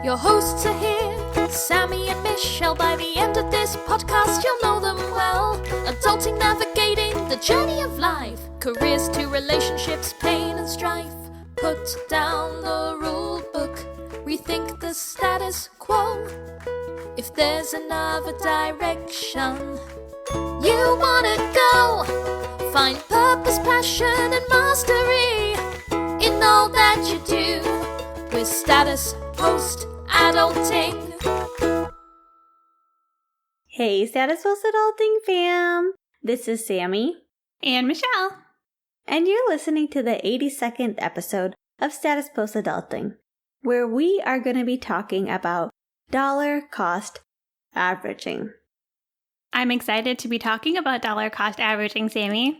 Your hosts are here, Sammie and Michelle. By the end of this podcast, you'll know them well. Adulting, navigating the journey of life. Careers to relationships, pain and strife. Put down the rule book, rethink the status quo. If there's another direction you wanna go, find purpose, passion and mastery in all that you do with Status Post Adulting. Hey, Status Post Adulting fam! This is Sammie. And Michelle. And you're listening to the 82nd episode of Status Post Adulting, where we are going to be talking about dollar cost averaging. I'm excited to be talking about dollar cost averaging, Sammie.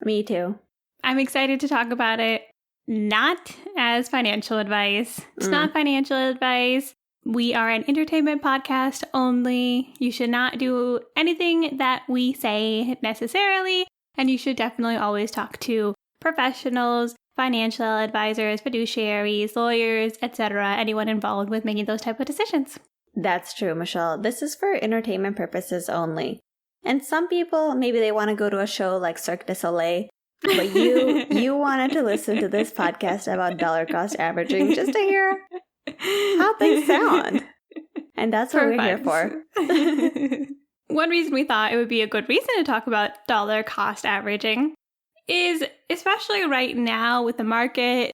Me too. I'm excited to talk about it not as financial advice. It's not financial advice. We are an entertainment podcast only. You should not do anything that we say necessarily, and you should definitely always talk to professionals, financial advisors, fiduciaries, lawyers, etc., anyone involved with making those type of decisions. That's true, Michelle. This is for entertainment purposes only. And some people, maybe they want to go to a show like Cirque du Soleil, but you wanted to listen to this podcast about dollar cost averaging just to hear how things sound. And that's what we're here for. One reason we thought it would be a good reason to talk about dollar cost averaging is, especially right now with the market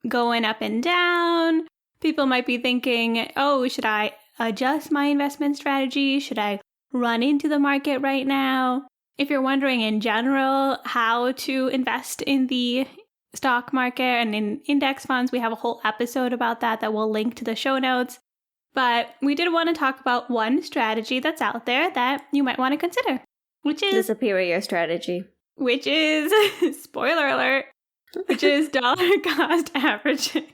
going up and down, people might be thinking, oh, should I adjust my investment strategy? Should I run into the market right now? If you're wondering in general how to invest in the stock market and in index funds, we have a whole episode about that we'll link to the show notes. But we did want to talk about one strategy that's out there that you might want to consider, which is the superior strategy. Which is, spoiler alert, which is dollar cost averaging.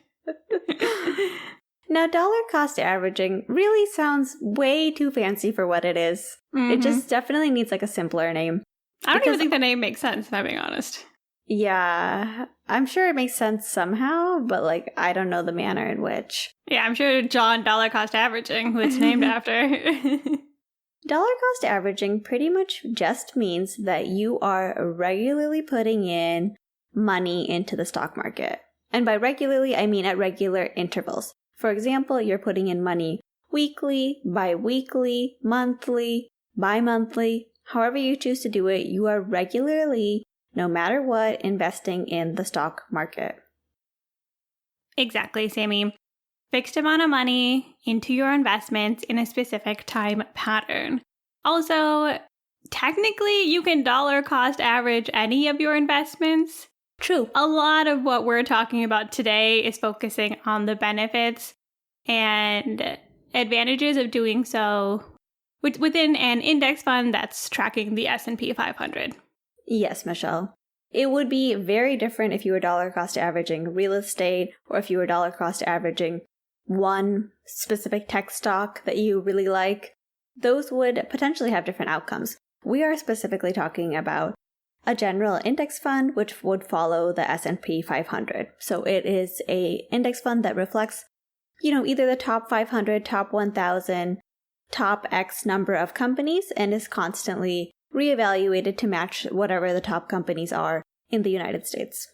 Now, dollar cost averaging really sounds way too fancy for what it is. Mm-hmm. It just definitely needs like a simpler name. I don't even think the name makes sense, if I'm being honest. Yeah, I'm sure it makes sense somehow, but like, I don't know the manner in which. Yeah, I'm sure John Dollar Cost Averaging, who it's named after. Dollar cost averaging pretty much just means that you are regularly putting in money into the stock market. And by regularly, I mean at regular intervals. For example, you're putting in money weekly, bi-weekly, monthly, bi-monthly. However you choose to do it, you are regularly, no matter what, investing in the stock market. Exactly, Sammie. Fixed amount of money into your investments in a specific time pattern. Also, technically, you can dollar cost average any of your investments. True. A lot of what we're talking about today is focusing on the benefits and advantages of doing so within an index fund that's tracking the S&P 500. Yes, Michelle. It would be very different if you were dollar cost averaging real estate or if you were dollar cost averaging one specific tech stock that you really like. Those would potentially have different outcomes. We are specifically talking about a general index fund, which would follow the S&P 500. So it is a index fund that reflects, either the top 500, top 1,000, top X number of companies, and is constantly reevaluated to match whatever the top companies are in the United States.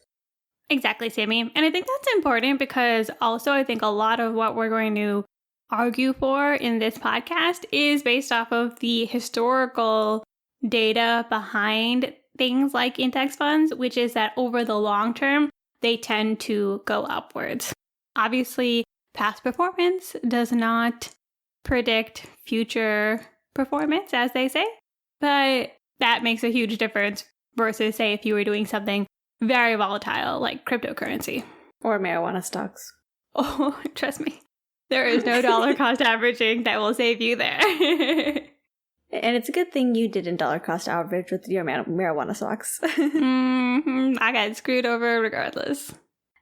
Exactly, Sammie. And I think that's important because also I think a lot of what we're going to argue for in this podcast is based off of the historical data behind things like index funds, which is that over the long term, they tend to go upwards. Obviously, past performance does not predict future performance, as they say, but that makes a huge difference versus, say, if you were doing something very volatile like cryptocurrency. Or marijuana stocks. Oh, trust me, there is no dollar cost averaging that will save you there. And it's a good thing you didn't dollar cost average with your marijuana stocks. I got screwed over regardless.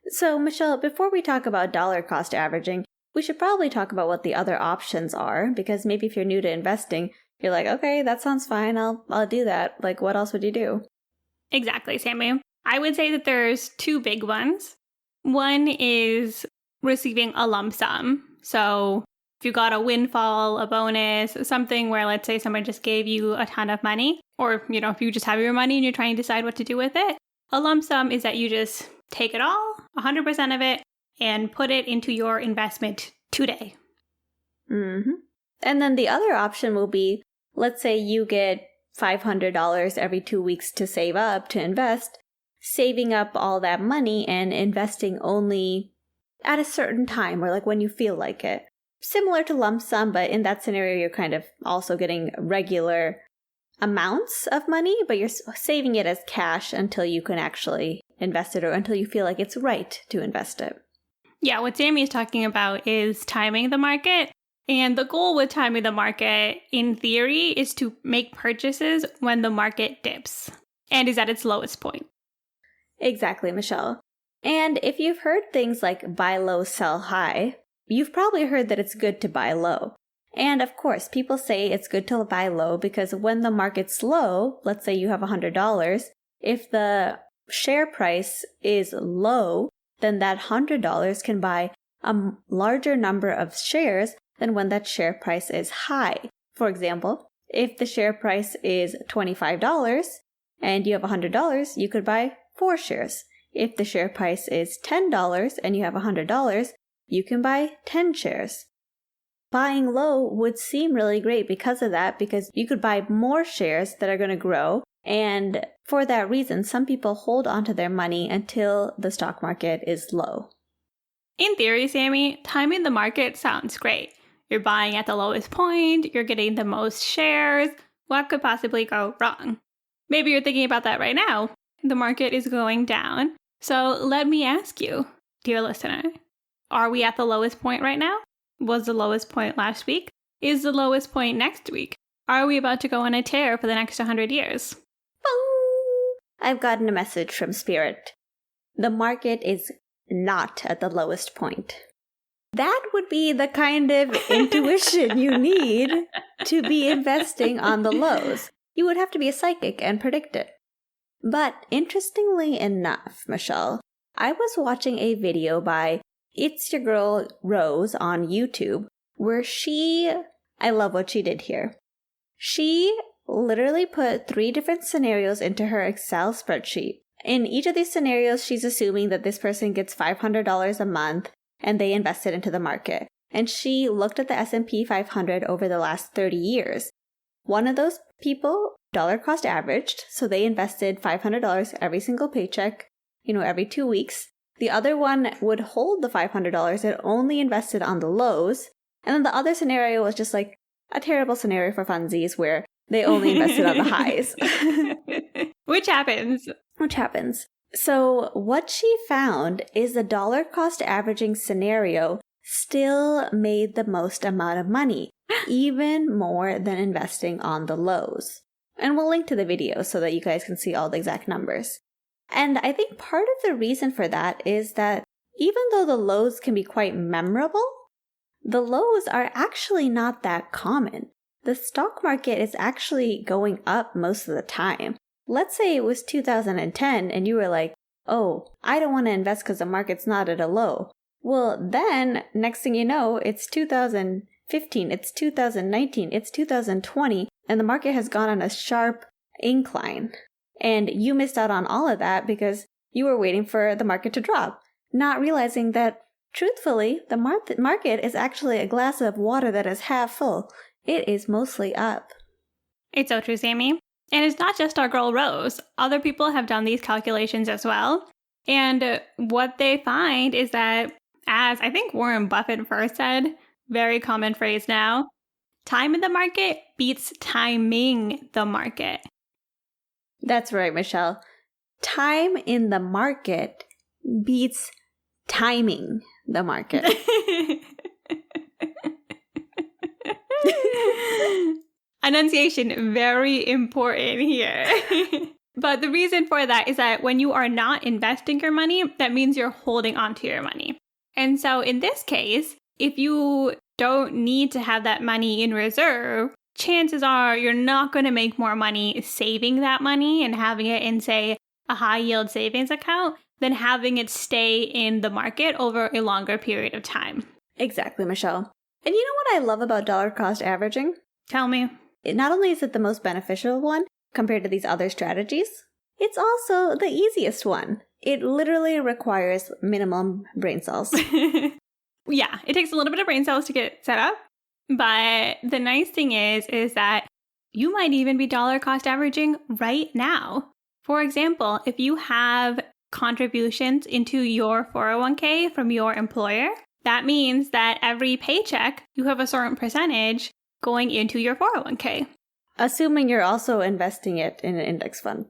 So, Michelle, before we talk about dollar cost averaging, we should probably talk about what the other options are, because maybe if you're new to investing, you're like, okay, that sounds fine, I'll do that. Like, what else would you do? Exactly, Sammie. I would say that there's two big ones. One is receiving a lump sum. So If you got a windfall, a bonus, something where, let's say, someone just gave you a ton of money, or, if you just have your money and you're trying to decide what to do with it, a lump sum is that you just take it all, 100% of it, and put it into your investment today. Mm-hmm. And then the other option will be, let's say you get $500 every 2 weeks to save up, to invest, saving up all that money and investing only at a certain time or like when you feel like it. Similar to lump sum, but in that scenario, you're kind of also getting regular amounts of money, but you're saving it as cash until you can actually invest it or until you feel like it's right to invest it. Yeah, what Sammie is talking about is timing the market. And the goal with timing the market, in theory, is to make purchases when the market dips and is at its lowest point. Exactly, Michelle. And if you've heard things like buy low, sell high, you've probably heard that it's good to buy low. And of course, people say it's good to buy low because when the market's low, let's say you have $100, if the share price is low, then that $100 can buy a larger number of shares than when that share price is high. For example, if the share price is $25 and you have $100, you could buy 4 shares. If the share price is $10 and you have $100, you can buy 10 shares. Buying low would seem really great because of that, because you could buy more shares that are going to grow. And for that reason, some people hold onto their money until the stock market is low. In theory, Sammie, timing the market sounds great. You're buying at the lowest point, you're getting the most shares. What could possibly go wrong? Maybe you're thinking about that right now. The market is going down. So let me ask you, dear listener, are we at the lowest point right now? Was the lowest point last week? Is the lowest point next week? Are we about to go on a tear for the next 100 years? I've gotten a message from Spirit. The market is not at the lowest point. That would be the kind of intuition you need to be investing on the lows. You would have to be a psychic and predict it. But interestingly enough, Michelle, I was watching a video by It's Your Girl Rose on YouTube where I love what she did here. She literally put 3 different scenarios into her Excel spreadsheet. In each of these scenarios, she's assuming that this person gets $500 a month and they invest it into the market. And she looked at the S&P 500 over the last 30 years. One of those people dollar cost averaged, so they invested $500 every single paycheck, every 2 weeks. The other one would hold the $500 and only invested on the lows. And then the other scenario was just like a terrible scenario for funsies where they only invested on the highs. Which happens. So what she found is the dollar cost averaging scenario still made the most amount of money, even more than investing on the lows. And we'll link to the video so that you guys can see all the exact numbers. And I think part of the reason for that is that even though the lows can be quite memorable, the lows are actually not that common. The stock market is actually going up most of the time. Let's say it was 2010 and you were like, oh, I don't want to invest because the market's not at a low. Well, then next thing you know, it's 2015, it's 2019, it's 2020, and the market has gone on a sharp incline. And you missed out on all of that because you were waiting for the market to drop, not realizing that, truthfully, the market is actually a glass of water that is half full. It is mostly up. It's so true, Sammie. And it's not just our girl Rose. Other people have done these calculations as well. And what they find is that, as I think Warren Buffett first said, very common phrase now, time in the market beats timing the market. That's right, Michelle. Time in the market beats timing the market. Enunciation, very important here. But the reason for that is that when you are not investing your money, that means you're holding onto your money. And so in this case, if you don't need to have that money in reserve, chances are you're not going to make more money saving that money and having it in, say, a high yield savings account than having it stay in the market over a longer period of time. Exactly, Michelle. And you know what I love about dollar cost averaging? Tell me. Not only is it the most beneficial one compared to these other strategies, it's also the easiest one. It literally requires minimum brain cells. Yeah, it takes a little bit of brain cells to get set up. But the nice thing is that you might even be dollar cost averaging right now. For example, if you have contributions into your 401k from your employer, that means that every paycheck, you have a certain percentage going into your 401k. Assuming you're also investing it in an index fund.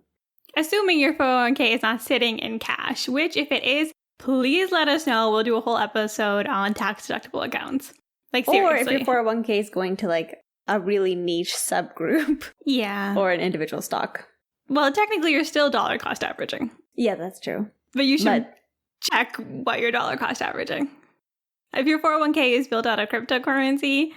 Assuming your 401k is not sitting in cash, which if it is, please let us know. We'll do a whole episode on tax-deductible accounts. Like, seriously. Or if your 401k is going to like a really niche subgroup. Yeah. Or an individual stock. Well, technically, you're still dollar cost averaging. Yeah, that's true. But you should check what you're dollar cost averaging. If your 401k is built out of cryptocurrency,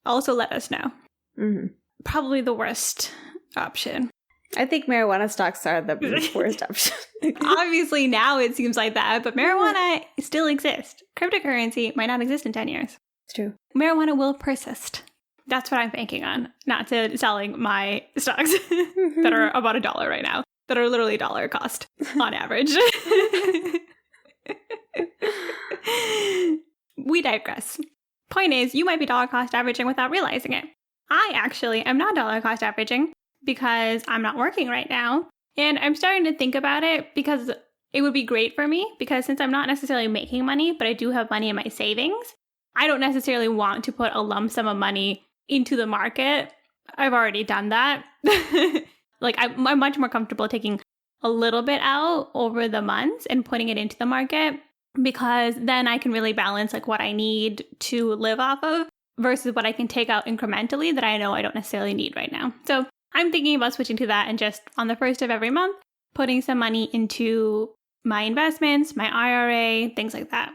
also let us know. Mm-hmm. Probably the worst option. I think marijuana stocks are the worst option. Obviously, now it seems like that, but marijuana still exists. Cryptocurrency might not exist in 10 years. It's true. Marijuana will persist. That's what I'm banking on. Not to selling my stocks that are about $1 right now, that are literally dollar cost on average. We digress. Point is, you might be dollar cost averaging without realizing it. I actually am not dollar cost averaging because I'm not working right now. And I'm starting to think about it because it would be great for me because since I'm not necessarily making money, but I do have money in my savings, I don't necessarily want to put a lump sum of money into the market. I've already done that. I'm much more comfortable taking a little bit out over the months and putting it into the market because then I can really balance like what I need to live off of versus what I can take out incrementally that I know I don't necessarily need right now. So I'm thinking about switching to that and just on the first of every month, putting some money into my investments, my IRA, things like that.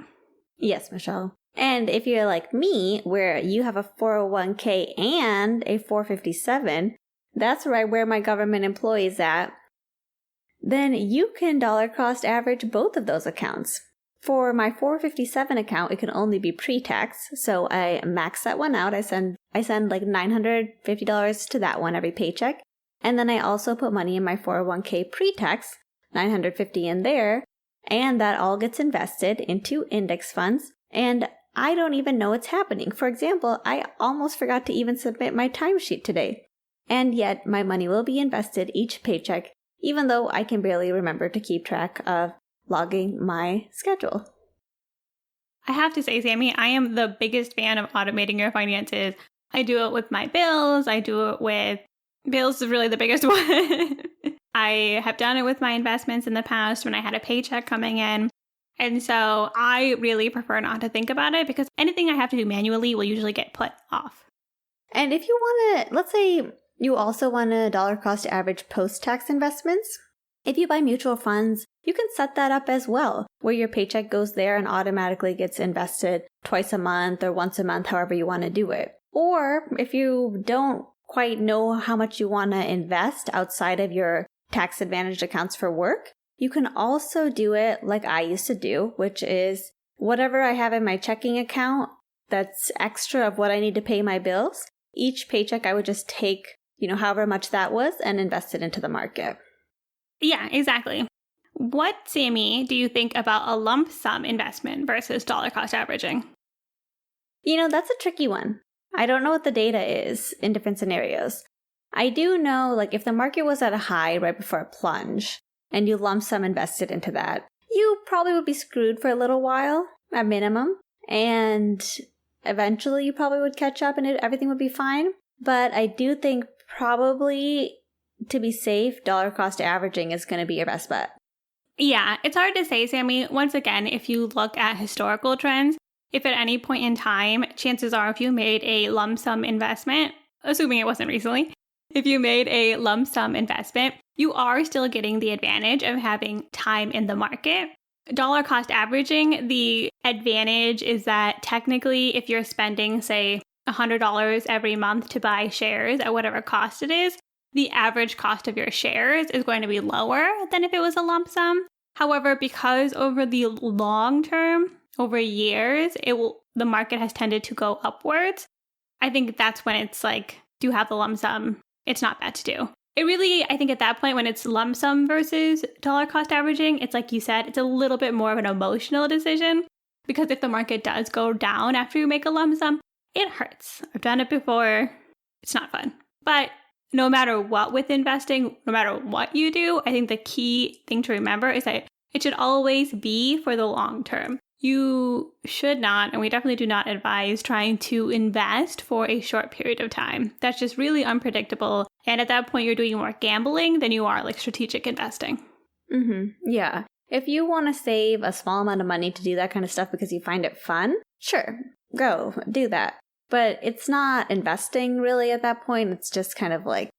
Yes, Michelle. And if you're like me, where you have a 401k and a 457, that's right where my government employee is at, then you can dollar cost average both of those accounts. For my 457 account, it can only be pre-tax, so I max that one out. I send like $950 to that one every paycheck. And then I also put money in my 401k pre-tax, $950 in there, and that all gets invested into index funds. And I don't even know it's happening. For example, I almost forgot to even submit my timesheet today. And yet my money will be invested each paycheck, even though I can barely remember to keep track of logging my schedule. I have to say, Sammie, I am the biggest fan of automating your finances. I do it with my bills. Bills is really the biggest one. I have done it with my investments in the past when I had a paycheck coming in. And so I really prefer not to think about it because anything I have to do manually will usually get put off. And if you want to, let's say you also want to dollar cost average post-tax investments, if you buy mutual funds, you can set that up as well, where your paycheck goes there and automatically gets invested twice a month or once a month, however you want to do it. Or if you don't quite know how much you want to invest outside of your tax-advantaged accounts for work, you can also do it like I used to do, which is whatever I have in my checking account that's extra of what I need to pay my bills, each paycheck I would just take, however much that was and invest it into the market. Yeah, exactly. What, Sammie, do you think about a lump sum investment versus dollar cost averaging? That's a tricky one. I don't know what the data is in different scenarios. I do know, if the market was at a high right before a plunge, and you lump sum invested into that, you probably would be screwed for a little while, at minimum, and eventually you probably would catch up and everything would be fine. But I do think probably, to be safe, dollar cost averaging is going to be your best bet. Yeah, it's hard to say, Sammie. Once again, if you look at historical trends, if at any point in time, chances are if you made a lump sum investment, assuming it wasn't recently, if you made a lump sum investment, you are still getting the advantage of having time in the market. Dollar cost averaging, the advantage is that technically if you're spending, say, $100 every month to buy shares at whatever cost it is, the average cost of your shares is going to be lower than if it was a lump sum. However, because over the long term, over years, it will the market has tended to go upwards, I think that's when it's like, do you have the lump sum? It's not bad to do. It really, I think at that point when it's lump sum versus dollar cost averaging, it's like you said, it's a little bit more of an emotional decision, because if the market does go down after you make a lump sum, it hurts. I've done it before. It's not fun. But no matter what with investing, no matter what you do, I think the key thing to remember is that it should always be for the long term. You should not, and we definitely do not advise trying to invest for a short period of time. That's just really unpredictable. And at that point, you're doing more gambling than you are like strategic investing. Yeah. If you want to save a small amount of money to do that kind of stuff because you find it fun, sure, go do that. But it's not investing really at that point. It's just kind of like,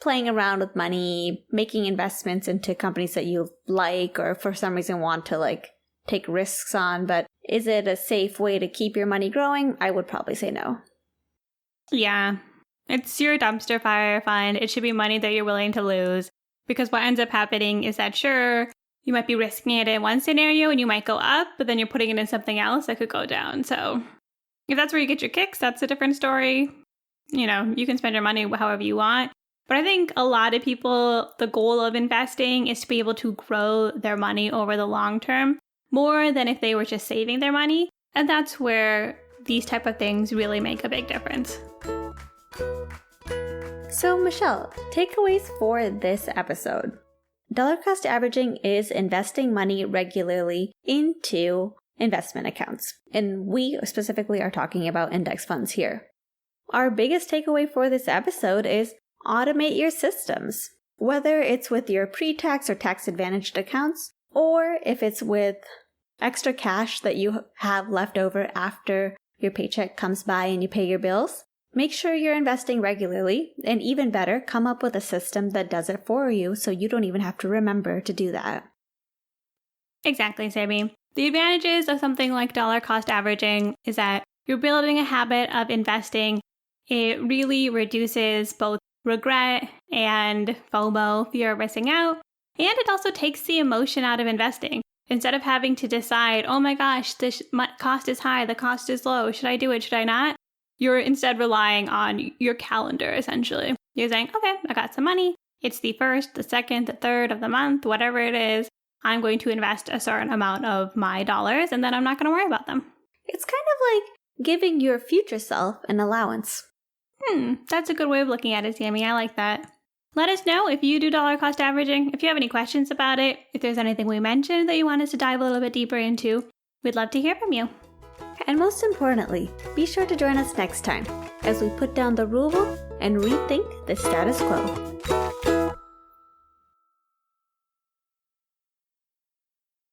playing around with money, making investments into companies that you like or for some reason want to like take risks on. But is it a safe way to keep your money growing? I would probably say no. Yeah. It's your dumpster fire fund. It should be money that you're willing to lose, because what ends up happening is that, sure, you might be risking it in one scenario and you might go up, but then you're putting it in something else that could go down. So if that's where you get your kicks, that's a different story. You can spend your money however you want. But I think a lot of people, the goal of investing is to be able to grow their money over the long term more than if they were just saving their money. And that's where these type of things really make a big difference. So, Michelle, takeaways for this episode. Dollar cost averaging is investing money regularly into investment accounts. And we specifically are talking about index funds here. Our biggest takeaway for this episode is automate your systems. Whether it's with your pre-tax or tax-advantaged accounts, or if it's with extra cash that you have left over after your paycheck comes by and you pay your bills, make sure you're investing regularly, and even better, come up with a system that does it for you so you don't even have to remember to do that. Exactly, Sammie. The advantages of something like dollar cost averaging is that you're building a habit of investing. It really reduces both regret and FOMO, fear of missing out, and it also takes the emotion out of investing. Instead of having to decide, oh my gosh, this cost is high, the cost is low, should I do it, should I not? You're instead relying on your calendar, essentially. You're saying, okay, I got some money. It's the 1st, the 2nd, the 3rd of the month, whatever it is. I'm going to invest a certain amount of my dollars, and then I'm not going to worry about them. It's kind of like giving your future self an allowance. That's a good way of looking at it, Sammie. I like that. Let us know if you do dollar cost averaging, if you have any questions about it, if there's anything we mentioned that you want us to dive a little bit deeper into. We'd love to hear from you. And most importantly, be sure to join us next time as we put down the rulebook and rethink the status quo.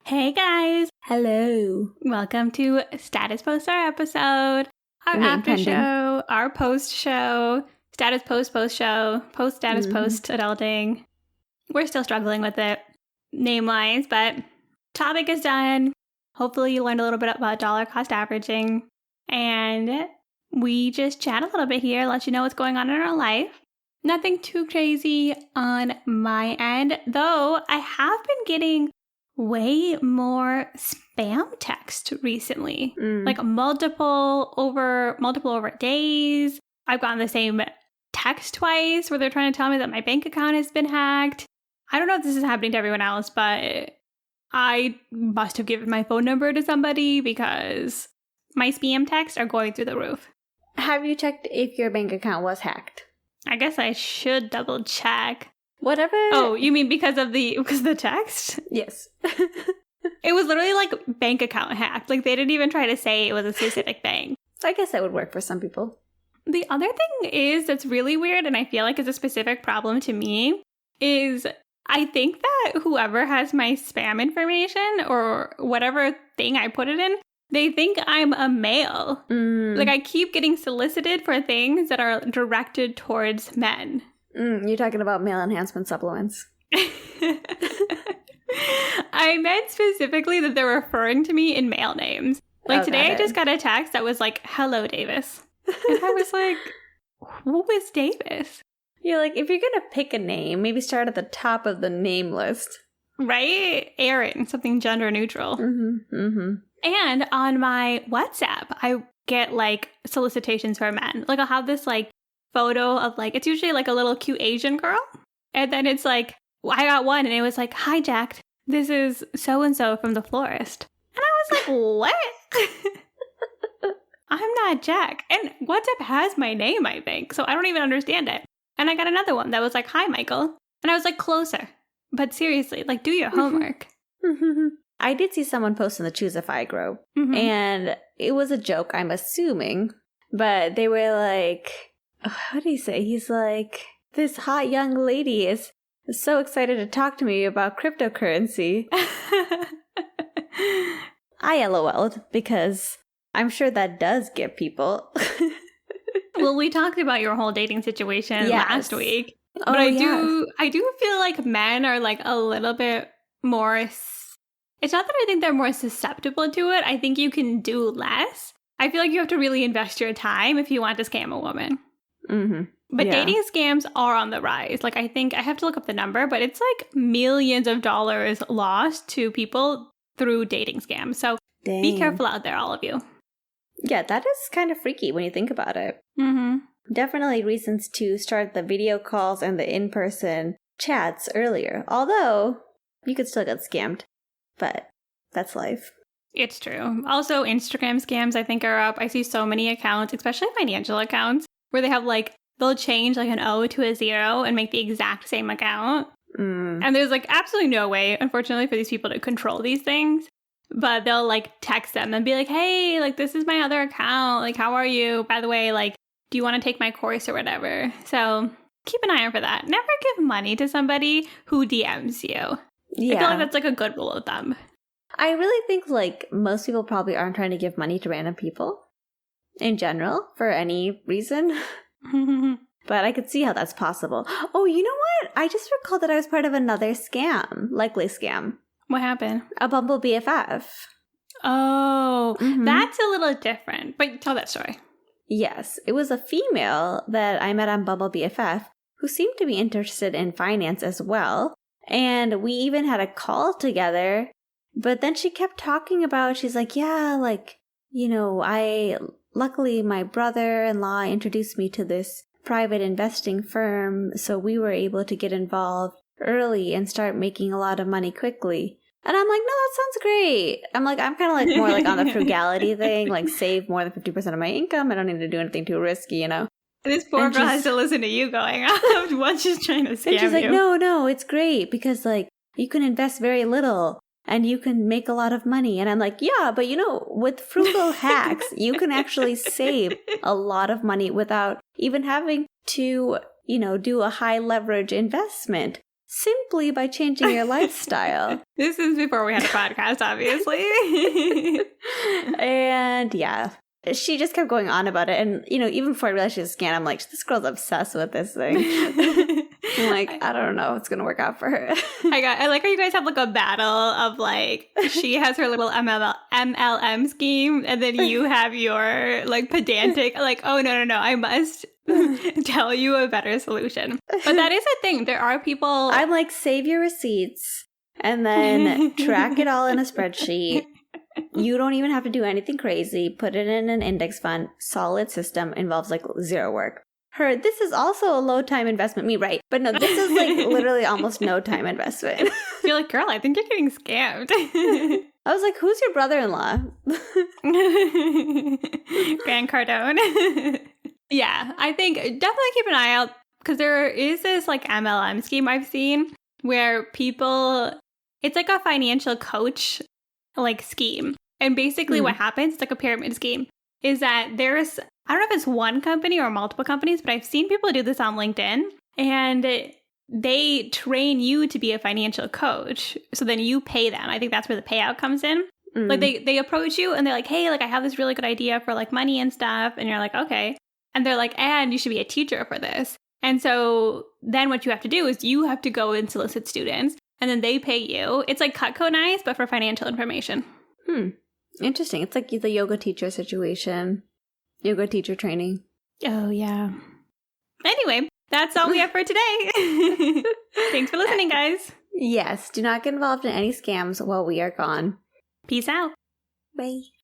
Hey guys! Hello! Welcome to Status Post Our Episode, our after show, our post show, status post show, post status post adulting. We're still struggling with it, name-wise, but topic is done. Hopefully you learned a little bit about dollar cost averaging, and we just chat a little bit here, let you know what's going on in our life. Nothing too crazy on my end, though I have been getting way more spam text recently, like multiple over days. I've gotten the same text twice where they're trying to tell me that my bank account has been hacked. I don't know if this is happening to everyone else, but I must have given my phone number to somebody because my spam texts are going through the roof. Have you checked if your bank account was hacked? I guess I should double check. Whatever. Oh, you mean because of the text? Yes. It was literally like bank account hacked. Like they didn't even try to say it was a specific bank. I guess that would work for some people. The other thing is that's really weird, and I feel like is a specific problem to me, is I think that whoever has my spam information or whatever thing I put it in, they think I'm a male. Like I keep getting solicited for things that are directed towards men. You're talking about male enhancement supplements. I meant specifically that they're referring to me in male names. Like today I just got a text that was like, hello, Davis. And I was like, who is Davis? You're like, if you're going to pick a name, maybe start at the top of the name list. Right? Aaron, something gender neutral. And on my WhatsApp, I get like solicitations for men. Like I'll have this like photo of like, it's usually like a little cute Asian girl. And then it's like, I got one and it was like, "Hi, Jack. This is so-and-so from the florist." And I was like, what? I'm not Jack. And WhatsApp has my name, I think. So I don't even understand it. And I got another one that was like, "Hi, Michael." And I was like, closer. But seriously, like, do your homework. I did see someone post in the Choosify group. And it was a joke, I'm assuming. But they were like, what did he say? He's like, "This hot young lady is so excited to talk to me about cryptocurrency." I LOL'd because I'm sure that does get people. Well, we talked about your whole dating situation last week. But I do feel like men are like a little bit more, it's not that I think they're more susceptible to it. I think you can do less. I feel like you have to really invest your time if you want to scam a woman. But dating scams are on the rise. Like I think I have to look up the number, but it's like millions of dollars lost to people through dating scams. So be careful out there, all of you. Yeah, that is kind of freaky when you think about it. Definitely reasons to start the video calls and the in-person chats earlier. Although, you could still get scammed. But that's life. It's true. Also, Instagram scams, I think, are up. I see so many accounts, especially financial accounts, where they have like, they'll change like an O to a 0 and make the exact same account. And there's like absolutely no way, unfortunately, for these people to control these things. But they'll like text them and be like, "Hey, like this is my other account. Like, how are you? By the way, like, do you want to take my course or whatever?" So keep an eye out for that. Never give money to somebody who DMs you. Yeah. I feel like that's like a good rule of thumb. I really think like most people probably aren't trying to give money to random people in general for any reason. But I could see how that's possible. Oh, you know what? I just recalled that I was part of another scam. Likely scam. What happened? A Bumble BFF. Oh, that's a little different. But tell that story. Yes. It was a female that I met on Bumble BFF who seemed to be interested in finance as well. And we even had a call together. But then she kept talking about, she's like, yeah, like, you know, luckily my brother-in-law introduced me to this private investing firm, so we were able to get involved early and start making a lot of money quickly. And I'm like, no, that sounds great. I'm like, I'm kind of like more like on the frugality thing, like save more than 50% of my income. I don't need to do anything too risky, you know? This poor girl has to listen to you going off while she's trying to scam you. And she's like, no, it's great because like you can invest very little and you can make a lot of money. And I'm like, yeah, but you know, with frugal hacks, you can actually save a lot of money without even having to, you know, do a high leverage investment simply by changing your lifestyle. This is before we had a podcast, obviously. And yeah, she just kept going on about it. And, you know, even before I realized she was a scam, I'm like, this girl's obsessed with this thing. I'm like, I don't know what's going to work out for her. I like how you guys have like a battle of like, she has her little MLM scheme and then you have your like pedantic, like, oh, no, I must tell you a better solution. But that is a thing. There are people. I'm like, save your receipts and then track it all in a spreadsheet. You don't even have to do anything crazy. Put it in an index fund. Solid system. Involves like zero work. This is also a low time investment. Me, right? But no, this is like literally almost no time investment. You're like, girl, I think you're getting scammed. I was like, who's your brother-in-law? Grant Cardone. Yeah, I think definitely keep an eye out because there is this like MLM scheme I've seen where people, it's like a financial coach like scheme. And basically what happens, it's like a pyramid scheme, is that there's, I don't know if it's one company or multiple companies, but I've seen people do this on LinkedIn and they train you to be a financial coach. So then you pay them. I think that's where the payout comes in. Like they approach you and they're like, hey, like I have this really good idea for like money and stuff. And you're like, okay. And they're like, and you should be a teacher for this. And so then what you have to do is you have to go and solicit students and then they pay you. It's like Cutco Nice, but for financial information. Interesting. It's like the yoga teacher situation. Yoga teacher training. Oh, yeah. Anyway, that's all we have for today. Thanks for listening, guys. Yes. Do not get involved in any scams while we are gone. Peace out. Bye.